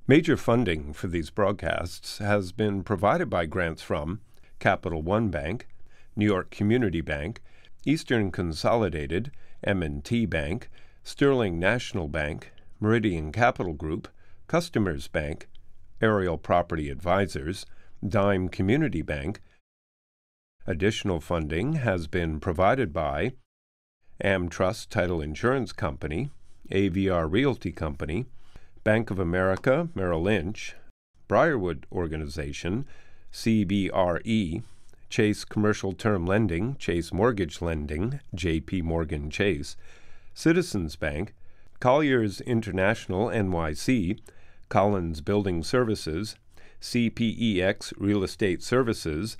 Major funding for these broadcasts has been provided by grants from Capital One Bank, New York Community Bank, Eastern Consolidated, M&T Bank, Sterling National Bank, Meridian Capital Group, Customers Bank, Aerial Property Advisors, Dime Community Bank. Additional funding has been provided by AmTrust Title Insurance Company, AVR Realty Company, Bank of America, Merrill Lynch, Briarwood Organization, CBRE, Chase Commercial Term Lending, Chase Mortgage Lending, JP Morgan Chase, Citizens Bank, Colliers International NYC, Collins Building Services, CPEX Real Estate Services,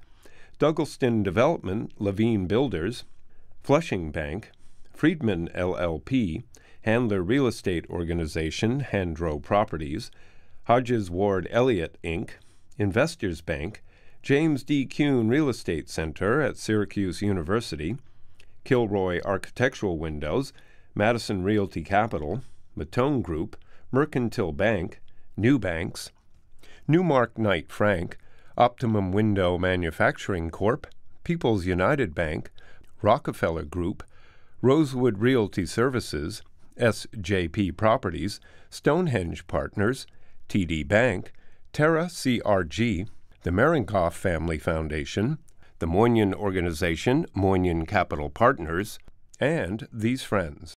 Douglaston Development, Levine Builders, Flushing Bank, Friedman LLP, Handler Real Estate Organization, Handro Properties, Hodges Ward Elliott, Inc., Investors Bank, James D. Kuhn Real Estate Center at Syracuse University, Kilroy Architectural Windows, Madison Realty Capital, Matone Group, Mercantile Bank, New Banks, Newmark Knight Frank, Optimum Window Manufacturing Corp., People's United Bank, Rockefeller Group, Rosewood Realty Services, SJP Properties, Stonehenge Partners, TD Bank, Terra CRG, the Marinkoff Family Foundation, the Moynihan Organization, Moynihan Capital Partners, and these friends.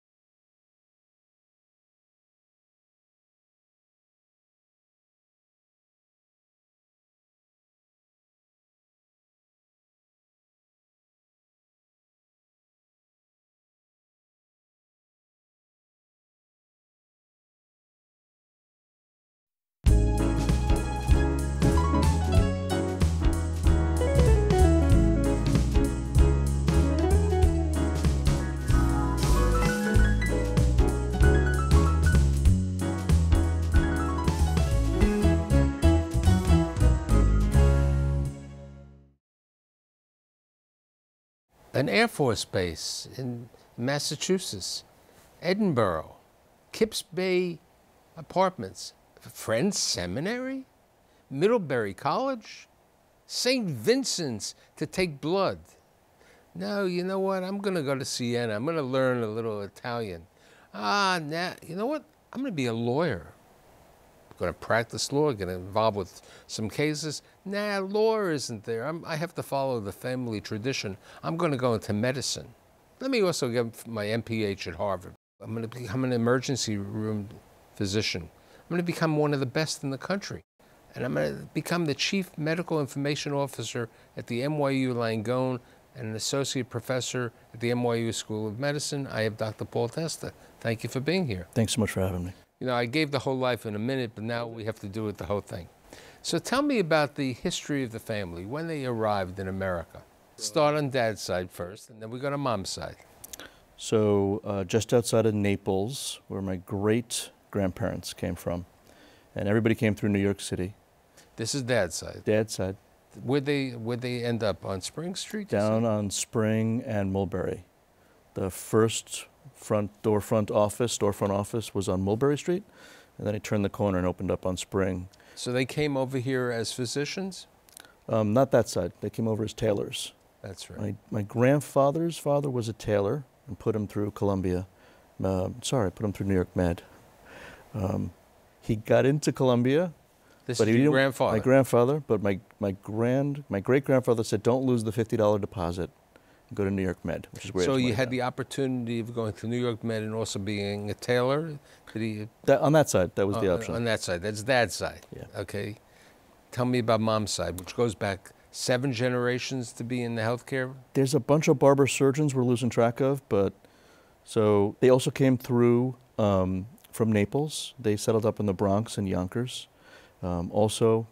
An Air Force base in Massachusetts, Edinburgh, Kips Bay Apartments, Friends Seminary, Middlebury College, St. Vincent's to take blood. No, you know what? I'm going to go to Siena. I'm going to learn a little Italian. Now, you know what? I'm going to be a lawyer. I'm going to practice law, get involved with some cases. Nah, law isn't there. I have to follow the family tradition. I'm going to go into medicine. Let me also get my MPH at Harvard. I'm going to become an emergency room physician. I'm going to become one of the best in the country. And I'm going to become the Chief Medical Information Officer at the NYU Langone and an associate professor at the NYU School of Medicine. I have Dr. Paul Testa. Thank you for being here. Thanks so much for having me. You know, I gave the whole life in a minute, but now we have to do it the whole thing. So tell me about the history of the family, when they arrived in America. Start on Dad's side first, and then we go to Mom's side. So just outside of Naples, where my great-grandparents came from, and everybody came through New York City. This is Dad's side. Dad's side. Where'd they end up, on Spring Street? Down on Spring and Mulberry. The first storefront office was on Mulberry Street, and then he turned the corner and opened up on Spring. So they came over here as physicians? Not that side. They came over as tailors. That's right. My grandfather's father was a tailor and put him through Columbia. Put him through New York Med. He got into Columbia. This is your grandfather? My grandfather, but my great-grandfather said, don't lose the $50 deposit. Go to New York Med, which is where. So you had the opportunity of going to New York Med and also being a tailor? On that side, that was the option. On that side, that's Dad's side. Yeah. Okay. Tell me about Mom's side, which goes back 7 generations to be in the healthcare. There's a bunch of barber surgeons we're losing track of, but so they also came through from Naples. They settled up in the Bronx and Yonkers. Also,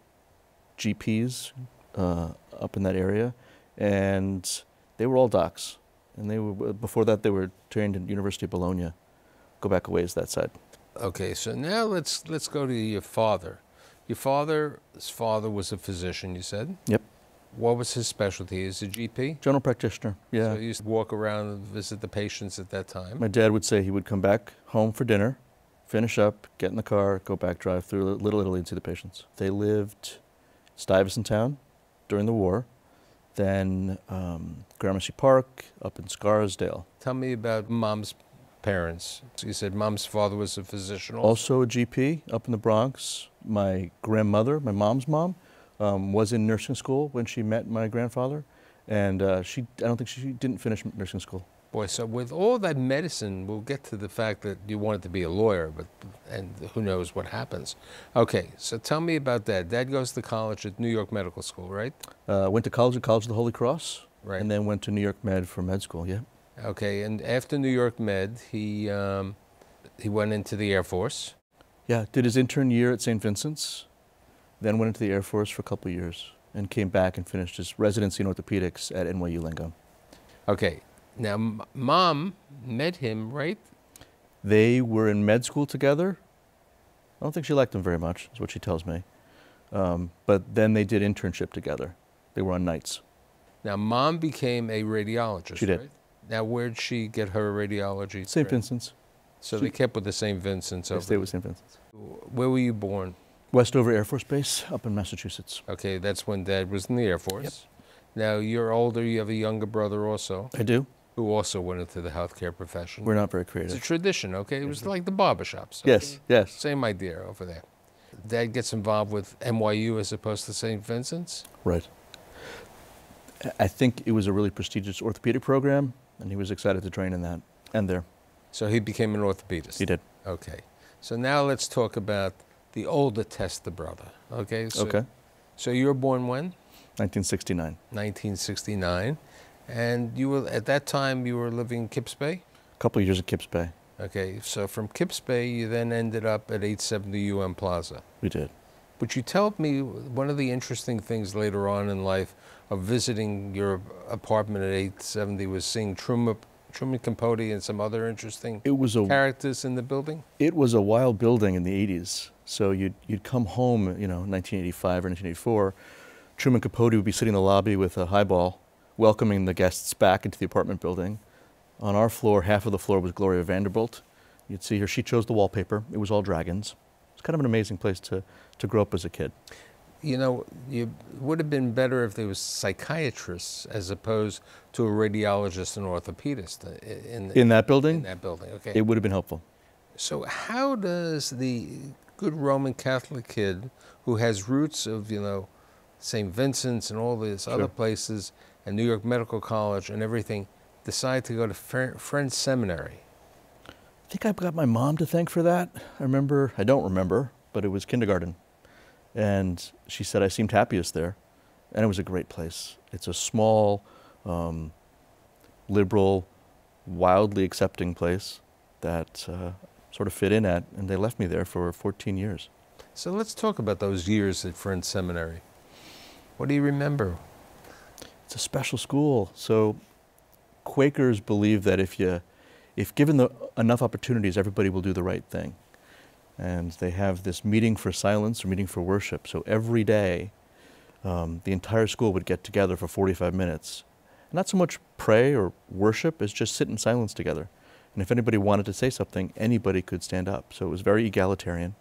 GPs up in that area, and they were all docs, and they were before that they were trained at University of Bologna. Go back a ways that side. Okay, so now let's go to your father. Your father's father was a physician, you said? Yep. What was his specialty? Is a GP? General practitioner, yeah. So you used to walk around and visit the patients at that time? My dad would say he would come back home for dinner finish up, get in the car, go back, drive through Little Italy and see the patients. They lived Stuyvesant Town during the war, then Gramercy Park, up in Scarsdale. Tell me about Mom's parents. So you said Mom's father was a physician Also a GP up in the Bronx. My grandmother, my mom's mom, was in nursing school when she met my grandfather, and I don't think she didn't finish nursing school. Boy, so with all that medicine, we'll get to the fact that you wanted to be a lawyer, and who knows what happens. Okay, so tell me about that. Dad goes to college at New York Medical School, right? Went to college at College of the Holy Cross, Right. and then went to New York Med for med school, yeah. Okay, and after New York Med, he went into the Air Force. Yeah, did his intern year at St. Vincent's, then went into the Air Force for a couple of years, and came back and finished his residency in orthopedics at NYU Langone. Okay, now Mom met him, right? They were in med school together. I don't think she liked him very much, is what she tells me. But then they did internship together. They were on nights. Now Mom became a radiologist, She did. right? Now where'd she get her radiology? St. Vincent's. So they kept with the St. Vincent's They over stayed with St. Vincent's. Where were you born? Westover Air Force Base up in Massachusetts. Okay, that's when Dad was in the Air Force. Yep. Now you're older, you have a younger brother also, I do. who also went into the healthcare profession. We're not very It's a creative. tradition, okay? It was like the barbershops. Yes, yes. Same idea over there. Dad gets involved with NYU as opposed to St. Vincent's? Right. I think it was a really prestigious orthopedic program, and he was excited to train in that and there. So he became an orthopedist? He did. Okay. So now let's talk about the older Testa brother, okay? So, Okay. So you were born when? 1969. 1969. And you were, at that time, you were living in Kips Bay? A couple of years at Kips Bay. Okay, so from Kips Bay, you then ended up at 870 UM Plaza. We did. Would you tell me one of the interesting things later on in life of visiting your apartment at 870 was seeing Truman Capote and some other interesting characters in the building? It was a wild building in the 80s. So you'd come home, you know, 1985 or 1984. Truman Capote would be sitting in the lobby with a highball, welcoming the guests back into the apartment building. On our floor, half of the floor was Gloria Vanderbilt. You'd see her. She chose the wallpaper. It was all dragons. It's kind of an amazing place to grow up as a kid. You know, it would have been better if there was psychiatrists as opposed to a radiologist and orthopedist in that building? In that building, okay. It would have been helpful. So how does the good Roman Catholic kid who has roots of, you know, St. Vincent's and all these other places and New York Medical College and everything decide to go to Friends Seminary? I think I've got my mom to thank for that. I don't remember, but it was kindergarten. And she said I seemed happiest there. And it was a great place. It's a small, liberal, wildly accepting place that sort of fit in at, and they left me there for 14 years. So let's talk about those years at Friends Seminary. What do you remember? It's a special school. So Quakers believe that if given enough opportunities, everybody will do the right thing. And they have this meeting for silence or meeting for worship. So every day, the entire school would get together for 45 minutes. Not so much pray or worship as just sit in silence together. And if anybody wanted to say something, anybody could stand up. So it was very egalitarian.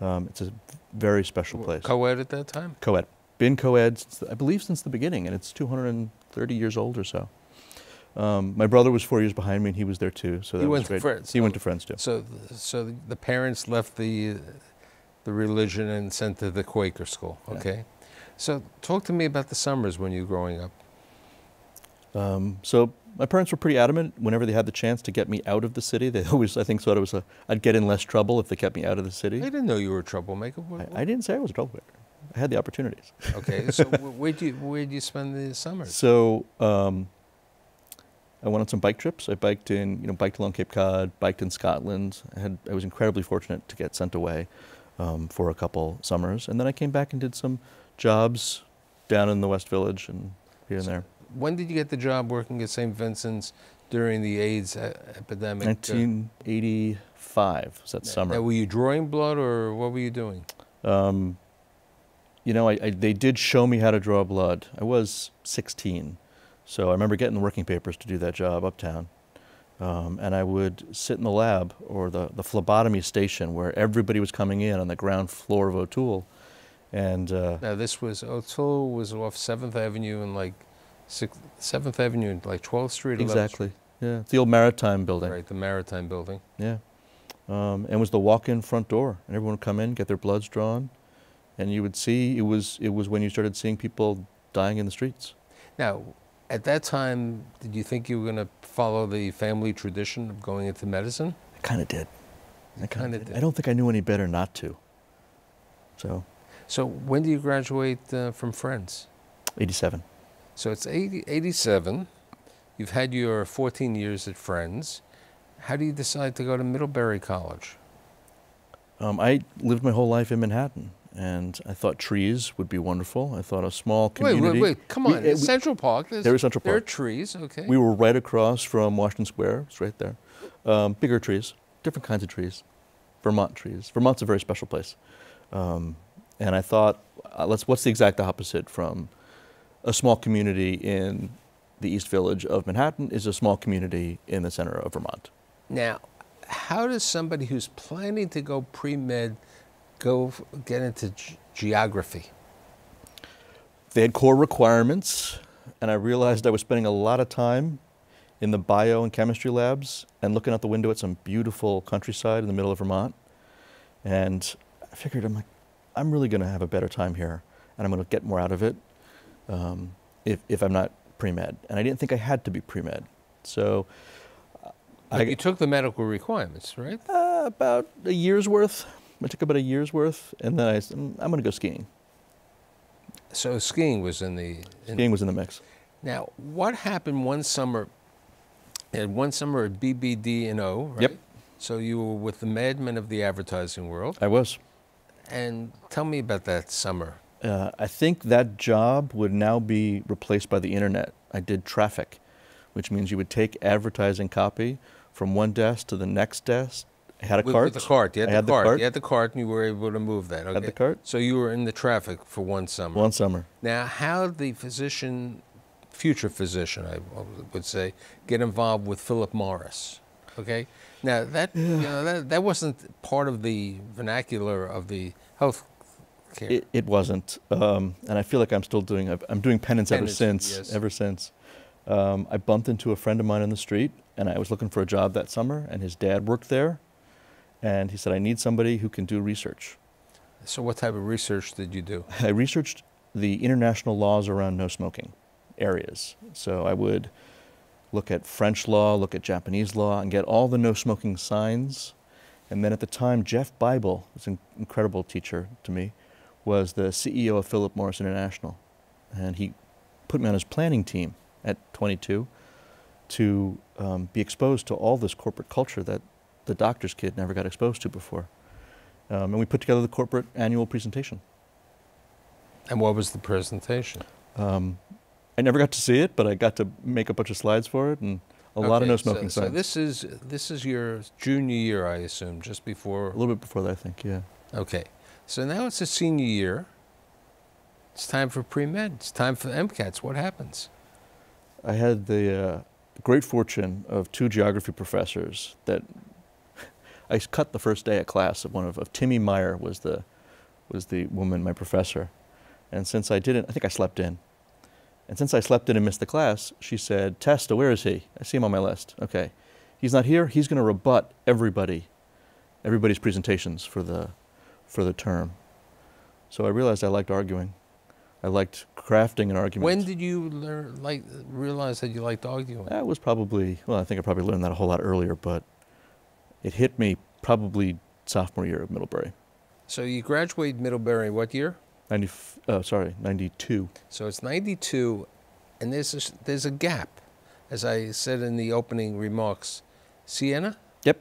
It's a very special place. Co-ed at that time? Co-ed. Been co-ed, I believe, since the beginning, and it's 230 years old or so. My brother was 4 years behind me, and he was there too. So that was great. Friends. He went to Friends too. So the parents left the religion and sent to the Quaker school. Okay. Yeah. So talk to me about the summers when you were growing up. So my parents were pretty adamant whenever they had the chance to get me out of the city. They always, I think, thought it was I'd get in less trouble if they kept me out of the city. I didn't know you were a troublemaker. I didn't say I was a troublemaker. I had the opportunities. Okay. So where'd you spend the summers? So I went on some bike trips. I biked along Cape Cod, biked in Scotland. I was incredibly fortunate to get sent away for a couple summers. And then I came back and did some jobs down in the West Village and here and there. When did you get the job working at St. Vincent's during the AIDS epidemic? 1985 was that summer. Now, were you drawing blood or what were you doing? They did show me how to draw blood. I was 16. So I remember getting the working papers to do that job uptown. And I would sit in the lab or the phlebotomy station where everybody was coming in on the ground floor of O'Toole. And now this was, O'Toole was off 7th Avenue and like 7th Avenue and like 12th Street? 11th exactly, Street. yeah. It's the old Maritime building. Right, the Maritime building. Yeah. And it was the walk-in front door. And everyone would come in, get their bloods drawn. And you would see, it was when you started seeing people dying in the streets. Now, at that time, did you think you were going to follow the family tradition of going into medicine? I kind of did. I kind of did. I don't think I knew any better not to. So when do you graduate from Friends? 87. So it's 87. You've had your 14 years at Friends. How do you decide to go to Middlebury College? I lived my whole life in Manhattan, and I thought trees would be wonderful. I thought a small community. Wait, come on. Central Park. There is Central Park. There are trees, okay. We were right across from Washington Square. It's right there. Bigger trees, different kinds of trees. Vermont trees. Vermont's a very special place. And I thought, what's the exact opposite from a small community in the East Village of Manhattan is a small community in the center of Vermont. Now, how does somebody who's planning to go pre-med get into geography? They had core requirements, and I realized I was spending a lot of time in the bio and chemistry labs and looking out the window at some beautiful countryside in the middle of Vermont. And I figured, I'm really going to have a better time here, and I'm going to get more out of it if I'm not pre-med. And I didn't think I had to be pre-med. So you took the medical requirements, right? About a year's worth. I took about a year's worth, and then I said, I'm going to go skiing. So skiing was in the... Skiing was in the mix. Now, what happened one summer? You had one summer at BBD&O, right? Yep. So you were with the madmen of the advertising world. I was. And tell me about that summer. I think that job would now be replaced by the internet. I did traffic, which means you would take advertising copy from one desk to the next desk. I had a cart. With the cart. You had the cart. You had the cart, and you were able to move that. Okay. Had the cart. So you were in the traffic for one summer. One summer. Now, how did the physician, future physician, I would say, get involved with Philip Morris? Okay. Now that that wasn't part of the vernacular of the health care. It wasn't, and I feel like I'm still doing. I'm doing penance ever since. Yes. Ever since. I bumped into a friend of mine on the street, and I was looking for a job that summer, and his dad worked there, and he said, "I need somebody who can do research." So what type of research did you do? I researched the international laws around no smoking areas. So I would look at French law, look at Japanese law, and get all the no smoking signs. And then at the time, Jeff Bible, who's an incredible teacher to me, was the CEO of Philip Morris International. And he put me on his planning team at 22 to be exposed to all this corporate culture that the doctor's kid never got exposed to before. And we put together the corporate annual presentation. And what was the presentation? I never got to see it, but I got to make a bunch of slides for it and a lot of no smoking signs. So this is your junior year, I assume, just before. A little bit before that, I think, yeah. Okay, so now it's a senior year. It's time for pre-med. It's time for MCATs. What happens? I had the great fortune of two geography professors that I cut the first day of class of Timmy Meyer was the woman, my professor, and since I didn't, I think I slept in. And since I slept in and missed the class, she said, "Testa, where is he? I see him on my list." Okay, he's not here. He's going to rebut everybody's presentations for the term. So I realized I liked arguing. I liked crafting an argument. When did you realize that you liked arguing? That was probably, well, I think I probably learned that a whole lot earlier, but it hit me probably sophomore year of Middlebury. So you graduated Middlebury what year? 92. So it's 92, and there's a gap. As I said in the opening remarks, Siena? Yep.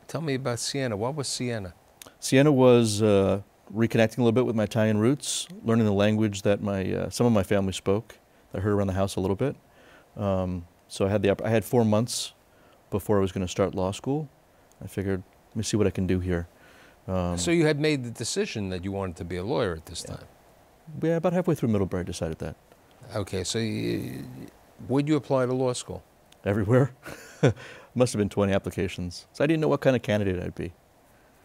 Tell me about Siena. What was Siena? Siena was reconnecting a little bit with my Italian roots, learning the language that some of my family spoke. I heard around the house a little bit. So I had 4 months before I was going to start law school. I figured, let me see what I can do here. So you had made the decision that you wanted to be a lawyer at this time? Yeah, about halfway through Middlebury I decided that. Okay, so would you apply to law school? Everywhere. Must have been 20 applications. So I didn't know what kind of candidate I'd be.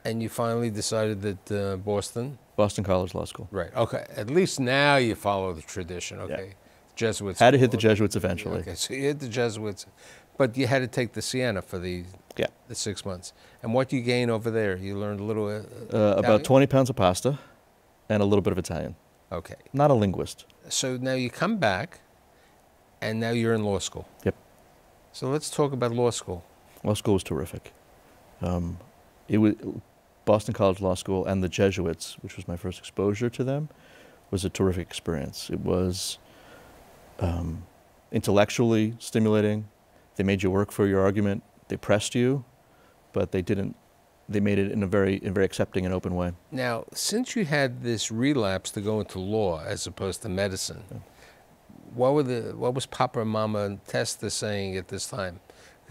And you finally decided that Boston? Boston College Law School. Right. Okay. At least now you follow the tradition. Okay. Yeah. Jesuits. Had to hit the Jesuits eventually. Okay. So you hit the Jesuits, but you had to take the Siena for the 6 months. And what you gain over there? You learned a little. About 20 pounds of pasta, and a little bit of Italian. Okay. Not a linguist. So now you come back, and now you're in law school. Yep. So let's talk about law school. Law school was terrific. It was Boston College Law School and the Jesuits, which was my first exposure to them, was a terrific experience. It was intellectually stimulating. They made you work for your argument. They pressed you, but they didn't. They made it in a very accepting and open way. Now, since you had this relapse to go into law as opposed to medicine, what was Papa and Mama and Testa saying at this time?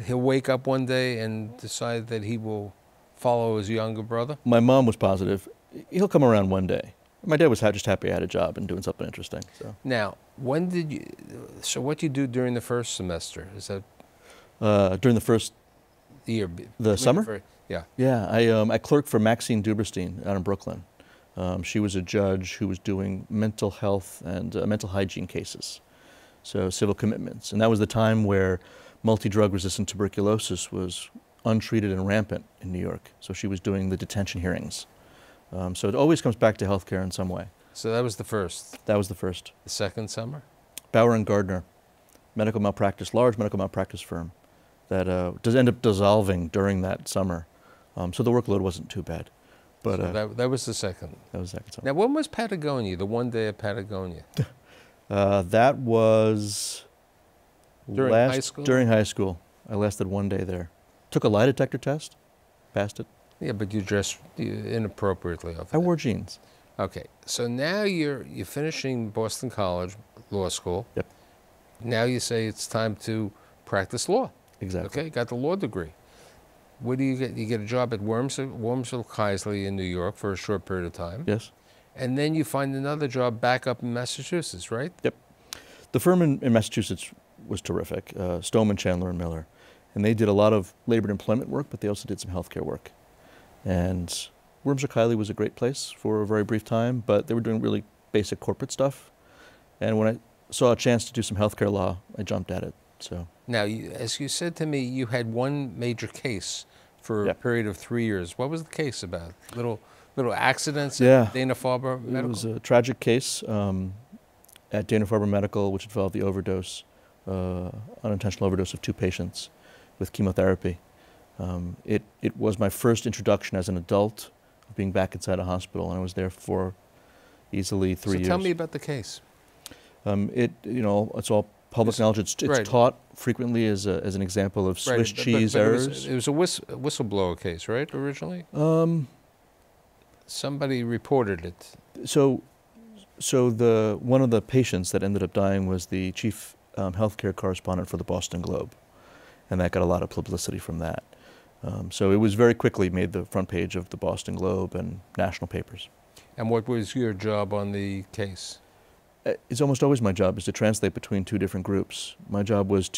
He'll wake up one day and decide that he will follow his younger brother? My mom was positive. He'll come around one day. My dad was just happy I had a job and doing something interesting. So. Now, when did you? So, what you do during the first semester? Is that during the first year? The summer? Yeah. Yeah, I clerked for Maxine Duberstein out in Brooklyn. She was a judge who was doing mental health and mental hygiene cases, so civil commitments. And that was the time where multi-drug resistant tuberculosis was untreated and rampant in New York. So she was doing the detention hearings. So it always comes back to healthcare in some way. So that was the first? That was the first. The second summer? Bauer and Gardner, medical malpractice, large medical malpractice firm that does end up dissolving during that summer. So the workload wasn't too bad. But so that was the second? That was the second summer. Now, when was Patagonia, the one day at Patagonia? That was during high school? During high school. I lasted one day there. Took a lie detector test, passed it. Yeah, but you dressed inappropriately. I wore jeans. Okay, so now you're finishing Boston College Law School. Yep. Now you say it's time to practice law. Exactly. Okay, got the law degree. Where do you get? You get a job at Wormsville-Keisley in New York for a short period of time. Yes. And then you find another job back up in Massachusetts, right? Yep. The firm in Massachusetts was terrific, Stoneman, Chandler, and Miller. And they did a lot of labor and employment work, but they also did some healthcare work. And Wormsville-Keisley was a great place for a very brief time, but they were doing really basic corporate stuff. And when I saw a chance to do some healthcare law, I jumped at it. So. Now, as you said to me, you had one major case for a period of 3 years. What was the case about? Little accidents at Dana-Farber Medical? It was a tragic case at Dana-Farber Medical, which involved the overdose, unintentional overdose of 2 patients with chemotherapy. It was my first introduction as an adult, being back inside a hospital, and I was there for easily 3 years. So tell me about the case. It's all public knowledge. It's taught frequently as an example of Swiss cheese errors. It was a whistleblower case, right, originally? Somebody reported it. So one of the patients that ended up dying was the chief healthcare correspondent for the Boston Globe, and that got a lot of publicity from that. So it was very quickly made the front page of the Boston Globe and national papers. And what was your job on the case? It's almost always my job is to translate between 2 different groups. My job was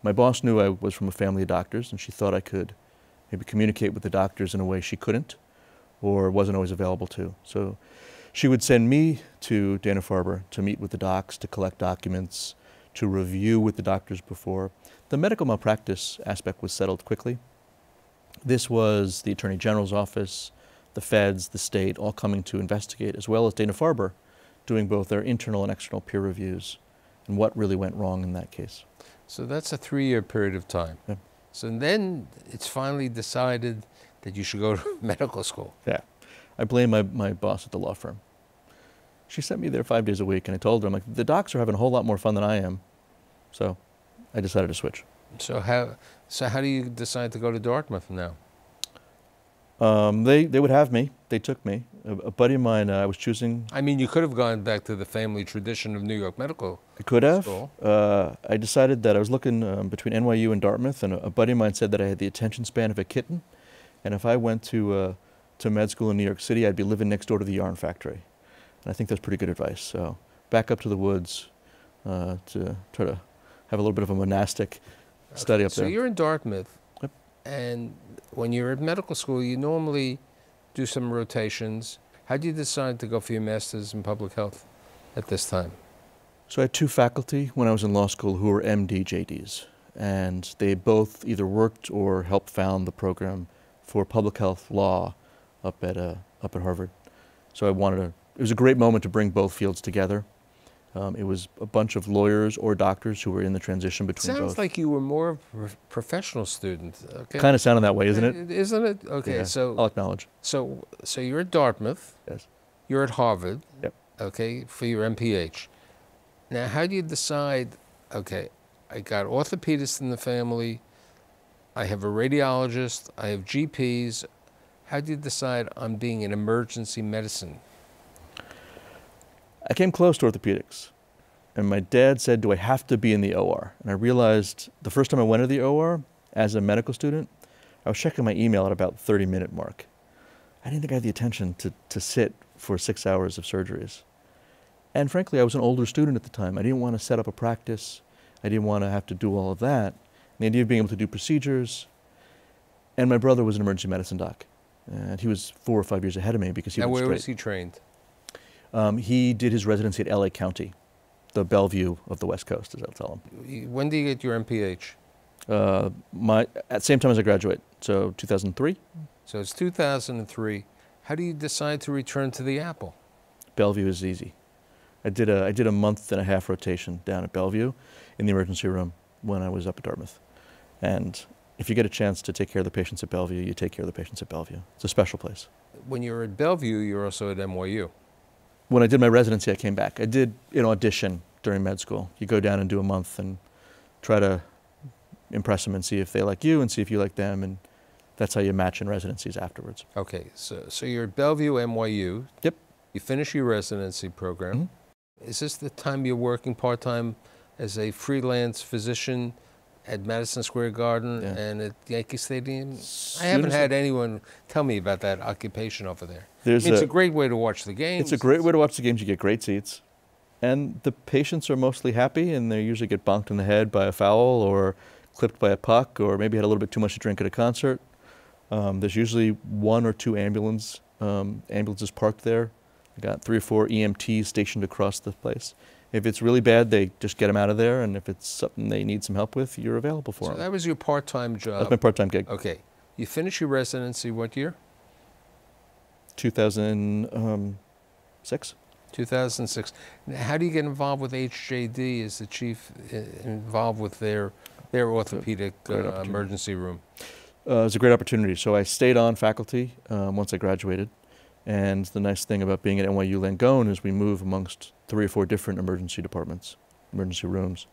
my boss knew I was from a family of doctors, and she thought I could maybe communicate with the doctors in a way she couldn't or wasn't always available to. So she would send me to Dana-Farber to meet with the docs, to collect documents, to review with the doctors before. The medical malpractice aspect was settled quickly. This was the Attorney General's office, the feds, the state, all coming to investigate, as well as Dana-Farber doing both their internal and external peer reviews and what really went wrong in that case. So that's a 3-year period of time. Yeah. So then it's finally decided that you should go to medical school. Yeah. I blame my boss at the law firm. She sent me there 5 days a week, and I told her, I'm like, the docs are having a whole lot more fun than I am. So I decided to switch. So how do you decide to go to Dartmouth now? They would have me. They took me. A buddy of mine, I was choosing. I mean, you could have gone back to the family tradition of New York Medical I could have. School. I decided that I was looking between NYU and Dartmouth, and a buddy of mine said that I had the attention span of a kitten, and if I went to med school in New York City, I'd be living next door to the yarn factory. And I think that's pretty good advice. So back up to the woods to try to have a little bit of a monastic study up there. So you're in Dartmouth, And when you're at medical school, you normally do some rotations. How did you decide to go for your master's in public health at this time? So I had two faculty when I was in law school who were MD JDs, and they both either worked or helped found the program for public health law up at Harvard. So I wanted to, it was a great moment to bring both fields together. It was a bunch of lawyers or doctors who were in the transition between both. Sounds like you were more of a professional student. Okay. Kind of sounded that way, isn't it? Isn't it? Okay, Yeah, so I'll acknowledge. So you're at Dartmouth. Yes. You're at Harvard. Yep. Okay, for your MPH. Now, how do you decide? Okay, I got orthopedists in the family. I have a radiologist. I have GPs. How do you decide on being in emergency medicine? I came close to orthopedics, and my dad said, do I have to be in the OR? And I realized the first time I went to the OR as a medical student, I was checking my email at about the 30-minute mark. I didn't think I had the attention to sit for 6 hours of surgeries. And frankly, I was an older student at the time. I didn't want to set up a practice. I didn't want to have to do all of that. And the idea of being able to do procedures. And my brother was an emergency medicine doc. And he was 4 or 5 years ahead of me because he Now, was where straight. was he trained? He did his residency at LA County, the Bellevue of the West Coast, as I'll tell him. When do you get your MPH? At the same time as I graduate, so 2003. So it's 2003. How do you decide to return to the Apple? Bellevue is easy. I did a month and a half rotation down at Bellevue in the emergency room when I was up at Dartmouth. And if you get a chance to take care of the patients at Bellevue, you take care of the patients at Bellevue. It's a special place. When you're at Bellevue, you're also at NYU. When I did my residency, I came back. I did an audition during med school. You go down and do a month and try to impress them and see if they like you and see if you like them, and that's how you match in residencies afterwards. Okay, so you're at Bellevue, NYU. Yep. You finish your residency program. Mm-hmm. Is this the time you're working part-time as a freelance physician at Madison Square Garden and at Yankee Stadium? I haven't had anyone tell me about that occupation over there. It's a great way to watch the games. It's a great way to watch the games. You get great seats. And the patients are mostly happy, and they usually get bonked in the head by a foul or clipped by a puck, or maybe had a little bit too much to drink at a concert. There's usually 1 or 2 ambulances parked there. I got 3 or 4 EMTs stationed across the place. If it's really bad, they just get them out of there, and if it's something they need some help with, you're available for them. So that was your part-time job. That's my part-time gig. Okay. You finished your residency what year? 2006. 2006. Now, how do you get involved with HJD as the chief involved with their orthopedic emergency room? It was a great opportunity. So I stayed on faculty once I graduated. And the nice thing about being at NYU Langone is we move amongst 3 or 4 different emergency departments, emergency rooms.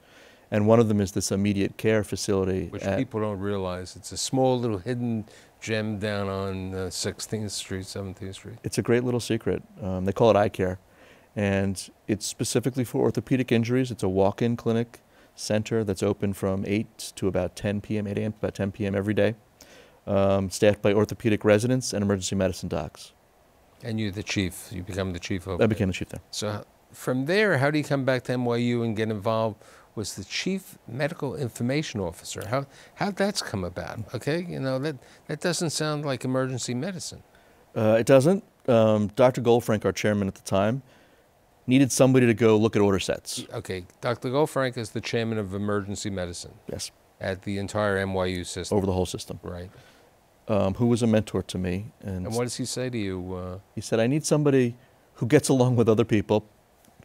And one of them is this immediate care facility. Which people don't realize. It's a small little hidden gem down on 16th Street, 17th Street. It's a great little secret. They call it eye care. And it's specifically for orthopedic injuries. It's a walk-in clinic center that's open from 8 to about 10 p.m., 8 a.m. to about 10 p.m. every day, staffed by orthopedic residents and emergency medicine docs. And you're the chief. You become the chief over I became the chief there. So from there, how do you come back to NYU and get involved? Was the chief medical information officer? How'd that's come about? Okay, you know, that doesn't sound like emergency medicine. It doesn't. Dr. Goldfrank, our chairman at the time, needed somebody to go look at order sets. Okay, Dr. Goldfrank is the chairman of emergency medicine. Yes. At the entire NYU system. Over the whole system. Right. Who was a mentor to me. And what does he say to you? He said, I need somebody who gets along with other people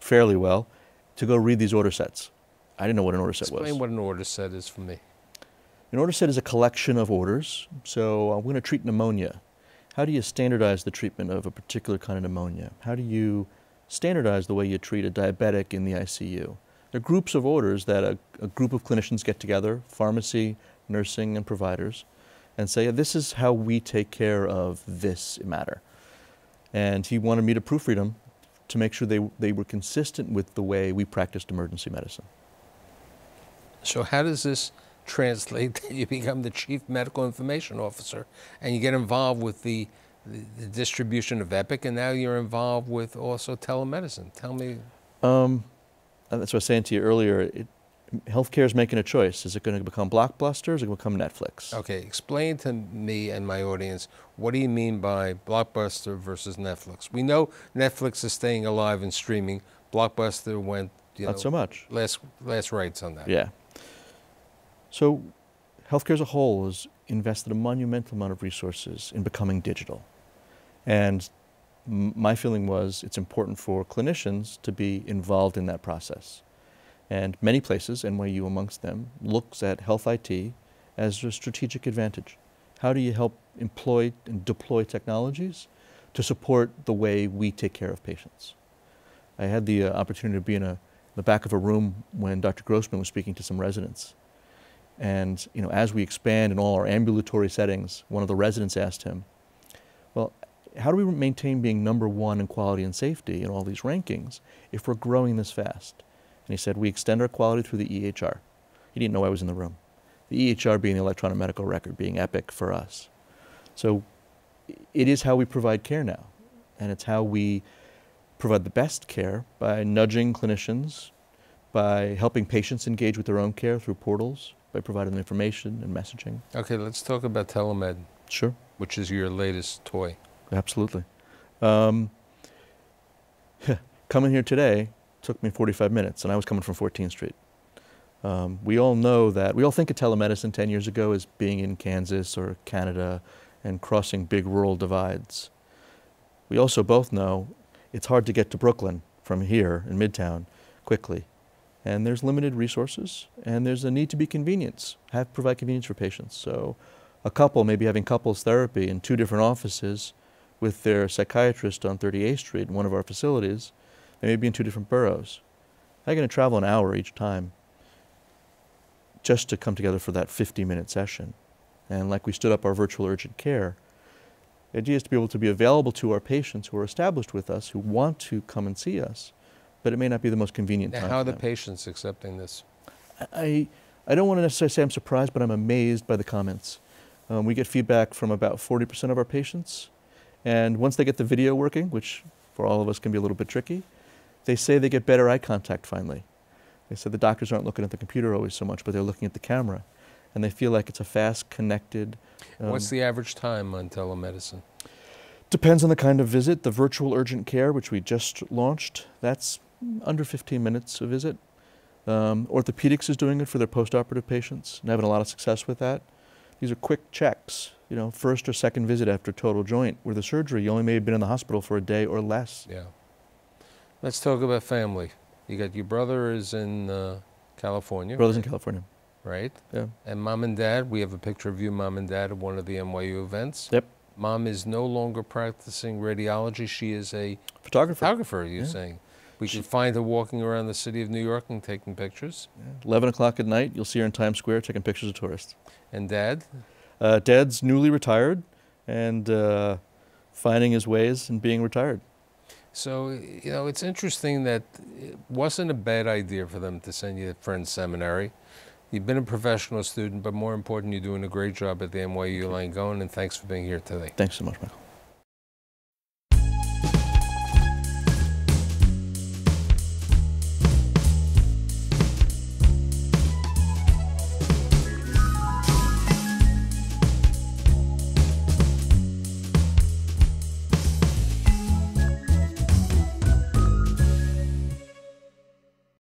fairly well to go read these order sets. I didn't know what an order set was. Explain what an order set is for me. An order set is a collection of orders. So I'm going to treat pneumonia. How do you standardize the treatment of a particular kind of pneumonia? How do you standardize the way you treat a diabetic in the ICU? There are groups of orders that a group of clinicians get together, pharmacy, nursing, and providers, and say, this is how we take care of this matter. And he wanted me to proofread them to make sure they were consistent with the way we practiced emergency medicine. So how does this translate that you become the chief medical information officer and you get involved with the distribution of Epic, and now you're involved with also telemedicine? Tell me. That's what I was saying to you earlier. Healthcare is making a choice. Is it going to become Blockbuster or is it going to become Netflix? Okay, explain to me and my audience, what do you mean by Blockbuster versus Netflix? We know Netflix is staying alive and streaming. Blockbuster went, Not so much. last rights on that. Yeah. So healthcare as a whole has invested a monumental amount of resources in becoming digital. And my feeling was it's important for clinicians to be involved in that process. And many places, NYU amongst them, looks at health IT as a strategic advantage. How do you help employ and deploy technologies to support the way we take care of patients? I had the opportunity to be in the back of a room when Dr. Grossman was speaking to some residents. And as we expand in all our ambulatory settings, one of the residents asked him, well, how do we maintain being #1 in quality and safety in all these rankings if we're growing this fast? And he said, we extend our quality through the EHR. He didn't know I was in the room. The EHR being the electronic medical record, being epic for us. So it is how we provide care now. And it's how we provide the best care by nudging clinicians, by helping patients engage with their own care through portals, by providing them information and messaging. Okay, let's talk about Telemed. Sure. Which is your latest toy. Absolutely. Coming here today took me 45 minutes, and I was coming from 14th Street. We all know that, we all think of telemedicine 10 years ago as being in Kansas or Canada and crossing big rural divides. We also both know it's hard to get to Brooklyn from here in Midtown quickly. And there's limited resources, and there's a need to be convenience, provide convenience for patients. So a couple maybe having couples therapy in 2 different offices with their psychiatrist on 38th Street in one of our facilities, they may be in 2 different boroughs. They're going to travel an hour each time just to come together for that 50-minute session. And like we stood up our virtual urgent care, the idea is to be able to be available to our patients who are established with us, who want to come and see us, but it may not be the most convenient time. Now, how are for the them. patients accepting this? I don't want to necessarily say I'm surprised, but I'm amazed by the comments. We get feedback from about 40% of our patients, and once they get the video working, which for all of us can be a little bit tricky, they say they get better eye contact finally. They said the doctors aren't looking at the computer always so much, but they're looking at the camera, and they feel like it's a fast, connected... What's the average time on telemedicine? Depends on the kind of visit. The virtual urgent care, which we just launched, that's under 15 minutes a visit. Orthopedics is doing it for their post-operative patients and having a lot of success with that. These are quick checks, first or second visit after total joint, where the surgery, you only may have been in the hospital for a day or less. Yeah. Let's talk about family. You got your brother is in California. Brother's in California. Right? Yeah. And mom and dad, we have a picture of you, mom and dad, at one of the NYU events. Yep. Mom is no longer practicing radiology. She is a photographer, you're saying. We can find her walking around the city of New York and taking pictures. Yeah. 11 o'clock at night, you'll see her in Times Square taking pictures of tourists. And Dad? Dad's newly retired and finding his ways and being retired. So, it's interesting that it wasn't a bad idea for them to send you to Friends Seminary. You've been a professional student, but more important, you're doing a great job at the NYU Langone, and thanks for being here today. Thanks so much, Michael.